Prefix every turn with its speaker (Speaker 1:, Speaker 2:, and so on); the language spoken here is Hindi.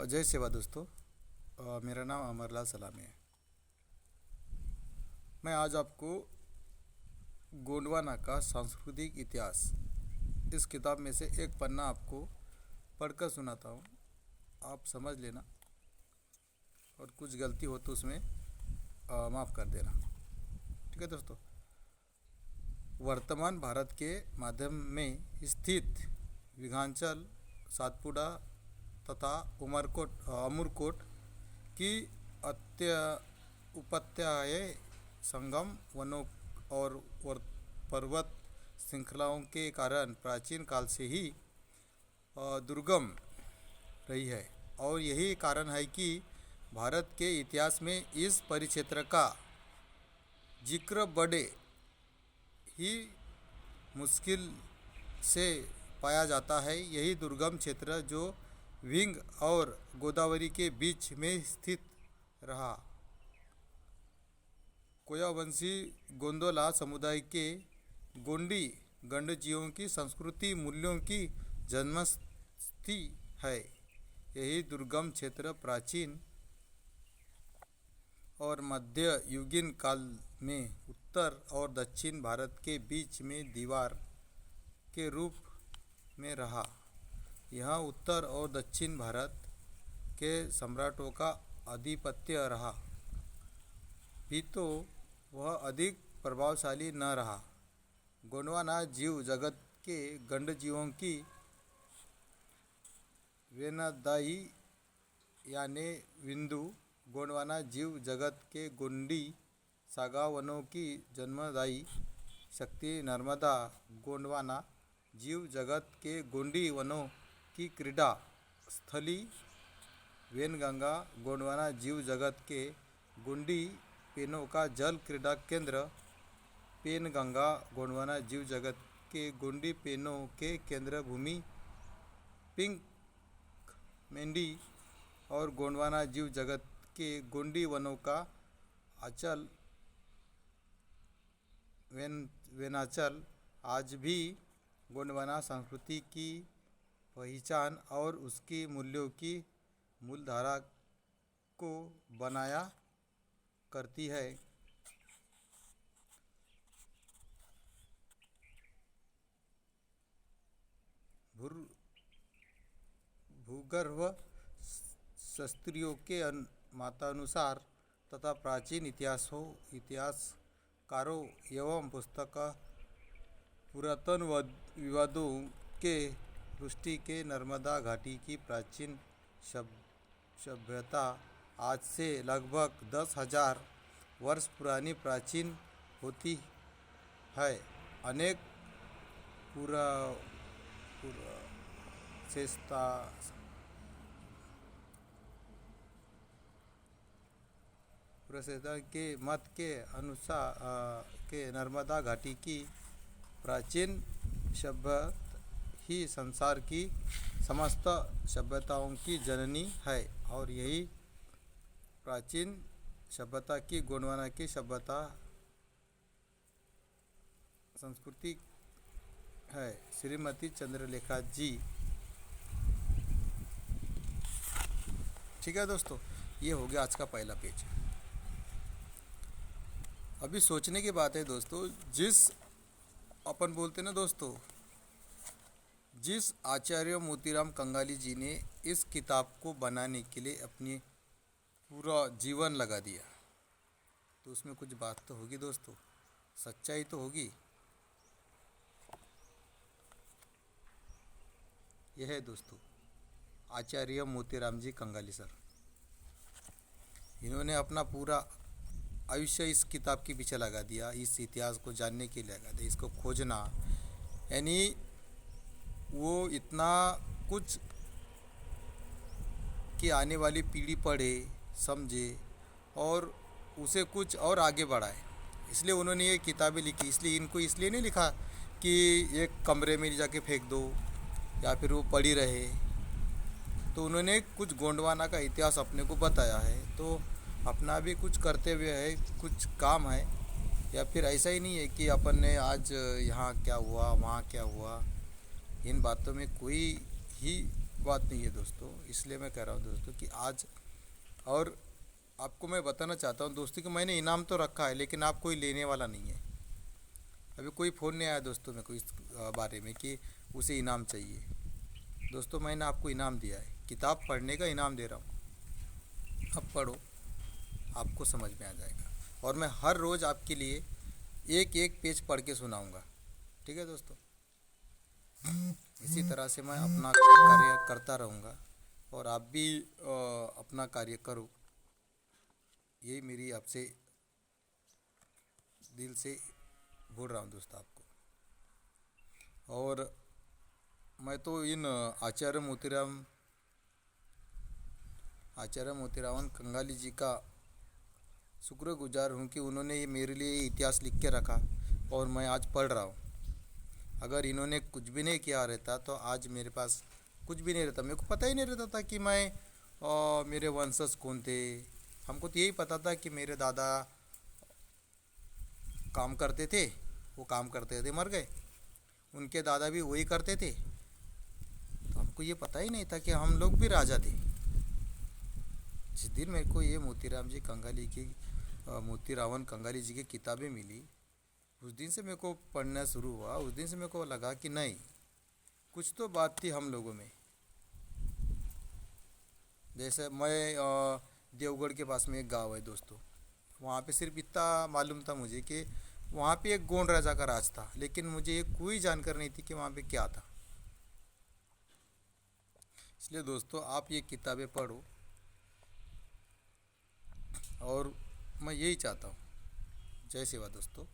Speaker 1: जय सेवा दोस्तों। मेरा नाम अमरलाल सलामी है। मैं आज आपको गोंडवाना का सांस्कृतिक इतिहास इस किताब में से एक पन्ना आपको पढ़कर सुनाता हूँ। आप समझ लेना और कुछ गलती हो तो उसमें माफ़ कर देना। ठीक है दोस्तों। वर्तमान भारत के माध्यम में स्थित विंध्याचल, सातपुड़ा तथा अमरकोट की उपत्याएं संगम वनों और पर्वत श्रृंखलाओं के कारण प्राचीन काल से ही दुर्गम रही है और यही कारण है कि भारत के इतिहास में इस परिक्षेत्र का जिक्र बड़े ही मुश्किल से पाया जाता है। यही दुर्गम क्षेत्र जो विंग और गोदावरी के बीच में स्थित रहा। कोयावंशी गोंदवाना समुदाय के गोंडी गंडजियों की संस्कृति मूल्यों की जन्मस्थली है। यही दुर्गम क्षेत्र प्राचीन और मध्य युगीन काल में उत्तर और दक्षिण भारत के बीच में दीवार के रूप में रहा। यहाँ उत्तर और दक्षिण भारत के सम्राटों का आधिपत्य रहा भी तो वह अधिक प्रभावशाली न रहा। गोंडवाना जीव जगत के गंडजीवों की वेनदाई यानी विंदु गोंडवाना जीव जगत के गोंडी सागावनों की जन्मदायी शक्ति नर्मदा गोंडवाना जीव जगत के गोंडी वनों की क्रीड़ा स्थली वेनगंगा गोंडवाना जीव जगत के गोंडी पेनों का जल क्रीड़ा केंद्र पेनगंगा गोंडवाना जीव जगत के गोंडी पेनों के केंद्र भूमि पिंक मेंडी और गोंडवाना जीव जगत के गोंडी वनों का आंचल वेनाचल आज भी गोंडवाना संस्कृति की पहचान और उसकी मूल्यों की मूलधारा को बनाया करती है। भूगर्भ शास्त्रियों के मतानुसार तथा प्राचीन इतिहासकारों एवं पुरातन विवादों के दृष्टि के नर्मदा घाटी की प्राचीन सभ्यता आज से लगभग 10,000 वर्ष पुरानी प्राचीन होती है। अनेक पुरातत्व के मत के अनुसार के नर्मदा घाटी की प्राचीन सभ्यता ही संसार की समस्त सभ्यताओं की जननी है और यही प्राचीन सभ्यता की गोंडवाना की सभ्यता संस्कृति है। श्रीमती चंद्रलेखा जी। ठीक है दोस्तों, ये हो गया आज का पहला पेज। अभी सोचने की बात है दोस्तों, जिस अपन बोलते ना दोस्तों, जिस आचार्य मोतीराम कंगाली जी ने इस किताब को बनाने के लिए अपनी पूरा जीवन लगा दिया, तो उसमें कुछ बात तो होगी दोस्तों, सच्चाई तो होगी। यह है दोस्तों आचार्य मोतीराम जी कंगाली सर। इन्होंने अपना पूरा आयुष्य इस किताब के पीछे लगा दिया, इस इतिहास को जानने के लिए लगा दिया, इसको खोजना। यानी वो इतना कुछ कि आने वाली पीढ़ी पढ़े समझे और उसे कुछ और आगे बढ़ाए, इसलिए उन्होंने ये किताबें लिखी। इसलिए इनको इसलिए नहीं लिखा कि एक कमरे में जाके फेंक दो या फिर वो पड़ी रहे। तो उन्होंने कुछ गोंडवाना का इतिहास अपने को बताया है, तो अपना भी कुछ करते हुए है, कुछ काम है। या फिर ऐसा ही नहीं है कि अपन ने आज यहाँ क्या हुआ वहाँ क्या हुआ, इन बातों में कोई ही बात नहीं है दोस्तों। इसलिए मैं कह रहा हूँ दोस्तों कि आज, और आपको मैं बताना चाहता हूँ दोस्तों कि मैंने इनाम तो रखा है, लेकिन आप कोई लेने वाला नहीं है। अभी कोई फ़ोन नहीं आया दोस्तों मेरे को इस बारे में कि उसे इनाम चाहिए। दोस्तों मैंने आपको इनाम दिया है, किताब पढ़ने का इनाम दे रहा हूँ। अब पढ़ो, आपको समझ में आ जाएगा। और मैं हर रोज़ आपके लिए एक एक पेज पढ़ के सुनाऊंगा। ठीक है दोस्तों, इसी तरह से मैं अपना कार्य करता रहूँगा और आप भी अपना कार्य करो। यही मेरी आपसे दिल से बोल रहा हूँ दोस्तों आपको। और मैं तो इन आचार्य मोतीराम कंगाली जी का शुक्रगुजार हूँ कि उन्होंने ये मेरे लिए इतिहास लिख के रखा और मैं आज पढ़ रहा हूँ। अगर इन्होंने कुछ भी नहीं किया रहता तो आज मेरे पास कुछ भी नहीं रहता। मेरे को पता ही नहीं रहता था कि मैं मेरे वंशज कौन थे। हमको तो यही पता था कि मेरे दादा काम करते थे, वो काम करते थे मर गए, उनके दादा भी वही करते थे। तो हमको ये पता ही नहीं था कि हम लोग भी राजा थे। जिस दिन मेरे को ये मोतीरावन कंगाली जी की किताबें मिली, उस दिन से मेरे को पढ़ना शुरू हुआ। उस दिन से मेरे को लगा कि नहीं, कुछ तो बात थी हम लोगों में। जैसे मैं देवगढ़ के पास में एक गांव है दोस्तों, वहाँ पे सिर्फ इतना मालूम था मुझे कि वहाँ पे एक गोंड राजा का राज था, लेकिन मुझे ये कोई जानकारी नहीं थी कि वहाँ पे क्या था। इसलिए दोस्तों आप ये किताबें पढ़ो, और मैं यही चाहता हूँ। जय सेवा दोस्तों।